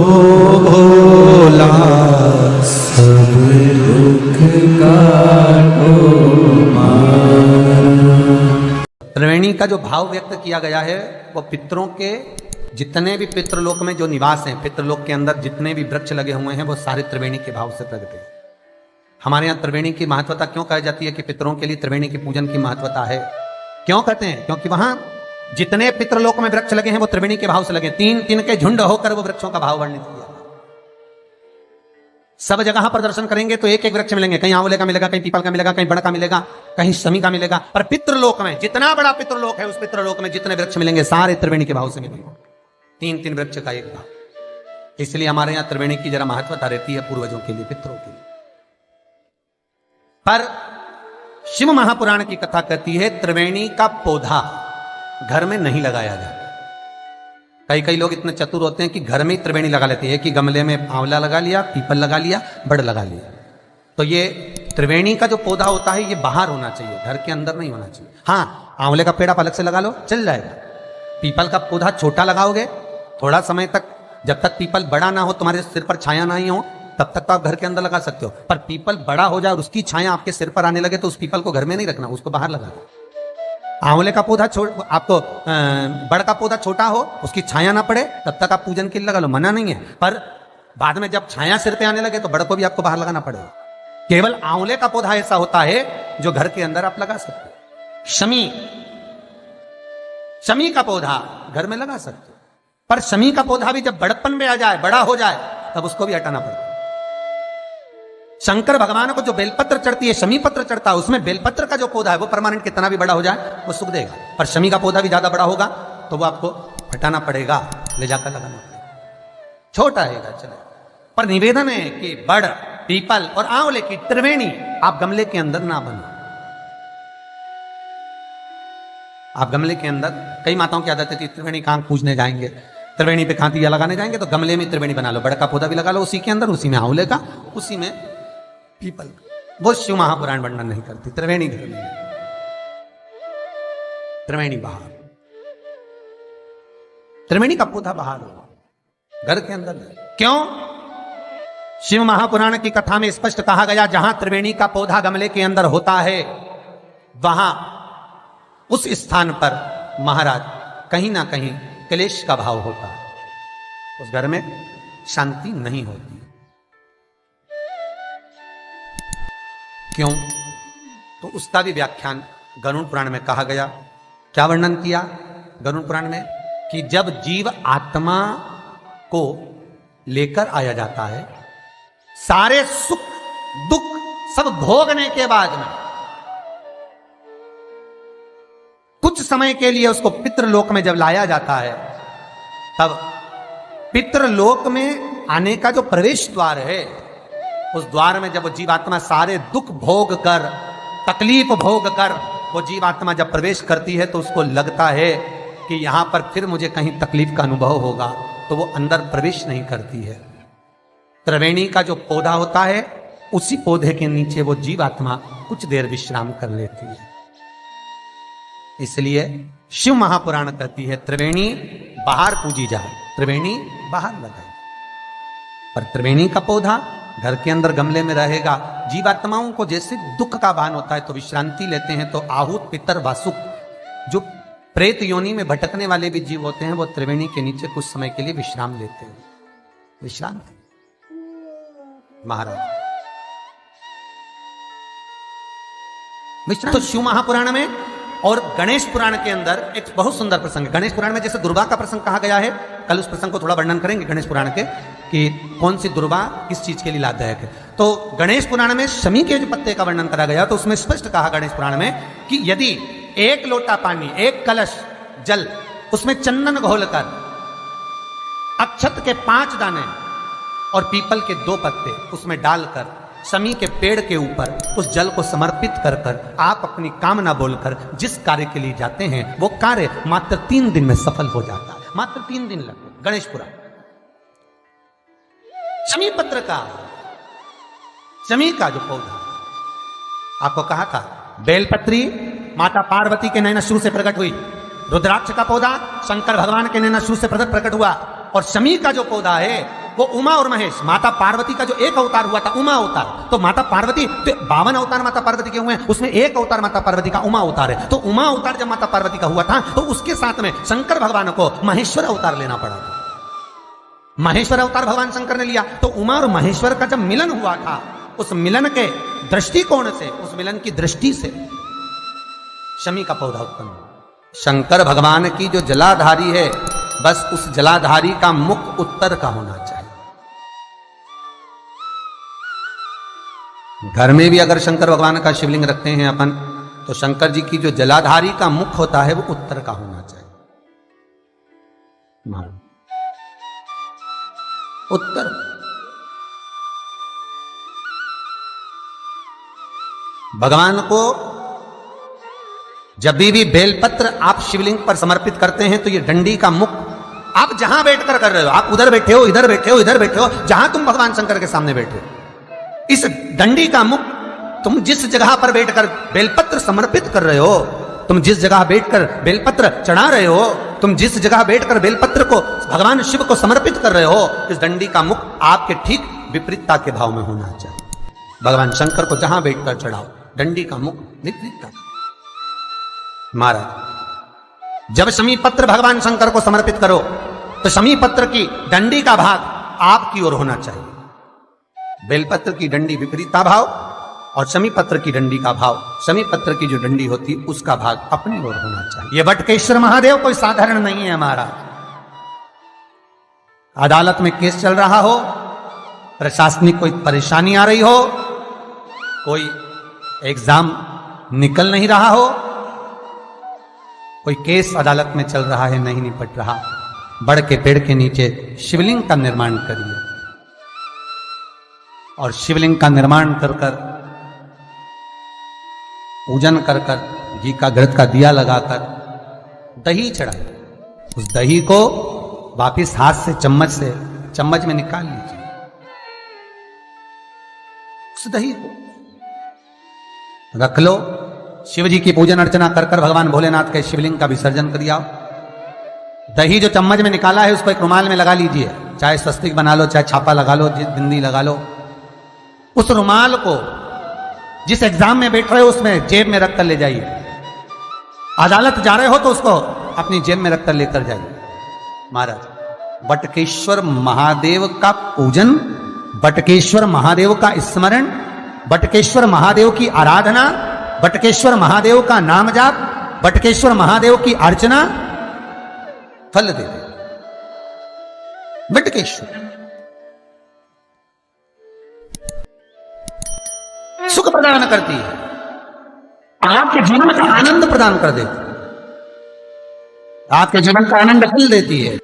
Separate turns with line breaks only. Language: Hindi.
भोला सब दुख काटो
त्रिवेणी का जो भाव व्यक्त किया गया है वो पितरों के जितने भी पितृलोक में जो निवास हैं, पितृलोक के अंदर जितने भी वृक्ष लगे हुए हैं वो सारे त्रिवेणी के भाव से प्रकट है। हमारे यहाँ त्रिवेणी की महत्वता क्यों कही जाती है कि पितरों के लिए त्रिवेणी के पूजन की महत्वता है? क्यों कहते हैं? क्योंकि वहां जितने पितृलोक में वृक्ष लगे हैं वो त्रिवेणी के भाव से लगे। तीन तीन के झुंड होकर वो वृक्षों का भाव वर्णित किया। सब जगह पर दर्शन करेंगे तो एक एक वृक्ष मिलेंगे, कहीं आंवले का मिलेगा, कहीं पीपल का मिलेगा, कहीं बड़ का मिलेगा, कहीं शमी का मिलेगा। पर पितृलोक में जितना बड़ा पितृलोक है उस पितृलोक में जितने वृक्ष मिलेंगे सारे त्रिवेणी के भाव से मिलेंगे। तीन तीन वृक्ष का एक भाव। इसलिए हमारे यहां त्रिवेणी की जरा महत्वता रहती है पूर्वजों के लिए, पितरों के लिए। पर शिव महापुराण की कथा कहती है त्रिवेणी का पौधा घर में नहीं लगाया जाता। कई कई लोग इतने चतुर होते हैं कि घर में ही त्रिवेणी लगा लेते हैं कि गमले में आंवला लगा लिया, पीपल लगा लिया, बड़ लगा लिया। तो ये त्रिवेणी का जो पौधा होता है ये बाहर होना चाहिए, घर के अंदर नहीं होना चाहिए। हाँ, आंवले का पेड़ आप अलग से लगा लो, चल जाएगा। पीपल का पौधा छोटा लगाओगे, थोड़ा समय तक, जब तक पीपल बड़ा ना हो, तुम्हारे सिर पर छाया नहीं हो, तब तक तो आप घर के अंदर लगा सकते हो। पर पीपल बड़ा हो जाए और उसकी छाया आपके सिर पर आने लगे तो उस पीपल को घर में नहीं रखना, उसको बाहर लगा दो। आंवले का पौधा आपको बड़ का पौधा छोटा हो, उसकी छाया ना पड़े, तब तक आप पूजन के लिए लगा लो, मना नहीं है। पर बाद में जब छाया सिर पे आने लगे तो बड़ को भी आपको बाहर लगाना पड़ेगा। केवल आंवले का पौधा ऐसा होता है जो घर के अंदर आप लगा सकते हो। शमी का पौधा घर में लगा सकते हो, पर शमी का पौधा भी जब बड़प्पन में आ जाए, बड़ा हो जाए, तब उसको भी हटाना पड़ता है। शंकर भगवान को जो बेलपत्र चढ़ती है, शमी पत्र चढ़ता है, उसमें बेलपत्र का जो पौधा है वो परमानेंट कितना भी बड़ा हो जाए वो सुख देगा। पर शमी का पौधा भी ज्यादा बड़ा होगा तो वो आपको हटाना पड़ेगा, ले जाकर लगाना पड़ेगा। छोटा है चले, पर निवेदन है कि बड़, पीपल और आंवले की त्रिवेणी आप गमले के अंदर ना बनो। आप गमले के अंदर, कई माताओं की आदत है त्रिवेणी कहां पूजने जाएंगे, त्रिवेणी पे कहां दिया लगाने जाएंगे, तो गमले में त्रिवेणी बना लो, बड़ का पौधा भी लगा लो उसी के अंदर, उसी में आंवले का, उसी में पीपल। वो शिव महापुराण वर्णन नहीं करती। त्रिवेणी घर में, त्रिवेणी बाहर, त्रिवेणी का पौधा बाहर हो, घर के अंदर नहीं। क्यों? शिव महापुराण की कथा में स्पष्ट कहा गया जहां त्रिवेणी का पौधा गमले के अंदर होता है वहां उस स्थान पर महाराज कहीं ना कहीं क्लेश का भाव होता है, उस घर में शांति नहीं होती। क्यों? तो उसका भी व्याख्यान गरुड़ पुराण में कहा गया। क्या वर्णन किया गरुड़ पुराण में? कि जब जीव आत्मा को लेकर आया जाता है, सारे सुख दुख सब भोगने के बाद में कुछ समय के लिए उसको पितृलोक में जब लाया जाता है, तब पितृलोक में आने का जो प्रवेश द्वार है, उस द्वार में जब वो जीवात्मा सारे दुख भोग कर, तकलीफ भोग कर वो जीवात्मा जब प्रवेश करती है तो उसको लगता है कि यहां पर फिर मुझे कहीं तकलीफ का अनुभव होगा, तो वो अंदर प्रवेश नहीं करती है। त्रिवेणी का जो पौधा होता है उसी पौधे के नीचे वो जीवात्मा कुछ देर विश्राम कर लेती है। इसलिए शिव महापुराण कहती है त्रिवेणी बाहर पूजी जाए, त्रिवेणी बाहर लगाए। पर त्रिवेणी का पौधा घर के अंदर गमले में रहेगा। जीवात्माओं को जैसे दुख का भान होता है तो विश्रांति लेते हैं, तो आहूत पितर वासुक जो प्रेत योनि में भटकने वाले भी जीव होते हैं वो त्रिवेणी के नीचे कुछ समय के लिए विश्राम लेते हैं। विश्रांति महाराज विश्राम। तो शिव महापुराण में और गणेश पुराण के अंदर एक बहुत सुंदर प्रसंग है। गणेश पुराण में जैसे दुर्वा का प्रसंग कहा गया है, कल उस प्रसंग को थोड़ा वर्णन करेंगे गणेश पुराण के कि कौन सी दुर्वा किस चीज के लिए लाभदायक है। तो गणेश पुराण में शमी के जो पत्ते का वर्णन करा गया तो उसमें स्पष्ट कहा गणेश पुराण में कि यदि एक लोटा पानी, एक कलश जल, उसमें चंदन घोलकर अक्षत के 5 दाने और पीपल के 2 पत्ते उसमें डालकर शमी के पेड़ के ऊपर उस जल को समर्पित कर कर आप अपनी कामना बोलकर जिस कार्य के लिए जाते हैं वो कार्य मात्र 3 दिन में सफल हो जाता है। मात्र 3 दिन लगते। गणेश पुराण शमी पत्र का, शमी का जो पौधा आपको कहा था, बेलपत्री माता पार्वती के नैनशू से प्रकट हुई, रुद्राक्ष का पौधा शंकर भगवान के नैनशू से प्रकट हुआ, और शमी का जो पौधा है वो उमा और महेश, माता पार्वती का जो एक अवतार हुआ था उमा अवतार, तो माता पार्वती तो 52 अवतार माता पार्वती के हुए हैं, उसमें एक अवतार माता पार्वती का उमा अवतार है। तो उमा अवतार जब माता पार्वती का हुआ था तो उसके साथ में शंकर भगवान को महेश्वर अवतार लेना पड़ा था। महेश्वर अवतार भगवान शंकर ने लिया। तो उमा और महेश्वर का जब मिलन हुआ था, उस मिलन के दृष्टिकोण से, उस मिलन की दृष्टि से शमी का पौधा उत्पन्न हुआ। शंकर भगवान की जो जलाधारी है, बस उस जलाधारी का मुख उत्तर का होना चाहिए। घर में भी अगर शंकर भगवान का शिवलिंग रखते हैं अपन, तो शंकर जी की जो जलाधारी का मुख होता है वो उत्तर का होना चाहिए। उत्तर। भगवान को जब भी बेलपत्र आप शिवलिंग पर समर्पित करते हैं तो ये डंडी का मुख आप जहां बैठकर कर रहे हो, आप उधर बैठे हो, इधर बैठे हो, इधर बैठे हो, जहां तुम भगवान शंकर के सामने बैठे हो, इस डंडी का मुख तुम जिस जगह पर बैठकर बेलपत्र समर्पित कर रहे हो, तुम जिस जगह बैठकर बेलपत्र चढ़ा रहे हो, तुम जिस जगह बैठकर बेलपत्र को भगवान शिव को समर्पित कर रहे हो, इस डंडी का मुख आपके ठीक विपरीतता के भाव में होना चाहिए। भगवान शंकर को जहां बैठकर चढ़ाओ, डंडी का मुख विपरीतता। महाराज, जब शमी पत्र भगवान शंकर को समर्पित करो तो शमी पत्र की डंडी का भाग आपकी ओर होना चाहिए। बेलपत्र की डंडी विपरीता भाव और शमी पत्र की डंडी का भाव, शमी पत्र की जो डंडी होती उसका भाग अपनी ओर होना चाहिए। यह बटकेश्वर महादेव कोई साधारण नहीं है महाराज। अदालत में केस चल रहा हो, प्रशासनिक कोई परेशानी आ रही हो, कोई एग्जाम निकल नहीं रहा हो, कोई केस अदालत में चल रहा है, नहीं निपट रहा, बड़ के पेड़ के नीचे शिवलिंग का निर्माण करिए और शिवलिंग का निर्माण कर कर, पूजन कर कर, घी का घृत का दिया लगाकर दही चढ़ाए। उस दही को वापिस हाथ से चम्मच में निकाल लीजिए। उस दही को रख लो, शिव जी की पूजन अर्चना कर कर भगवान भोलेनाथ के शिवलिंग का विसर्जन कर आओ। दही जो चम्मच में निकाला है उसको एक रुमाल में लगा लीजिए, चाहे स्वस्तिक बना लो, चाहे छापा लगा लो, बिंदी लगा लो। उस रुमाल को जिस एग्जाम में बैठ रहे हो उसमें जेब में रखकर ले जाइए। अदालत जा रहे हो तो उसको अपनी जेब में रखकर लेकर जाइए। महाराज, बटकेश्वर महादेव का पूजन, बटकेश्वर महादेव का स्मरण, बटकेश्वर महादेव की आराधना, बटकेश्वर महादेव का नाम जाप, बटकेश्वर महादेव की अर्चना फल दे दे। बटकेश्वर सुख प्रदान करती है, आपके जीवन का आनंद प्रदान कर देती है, आपके जीवन का आनंद फल देती है।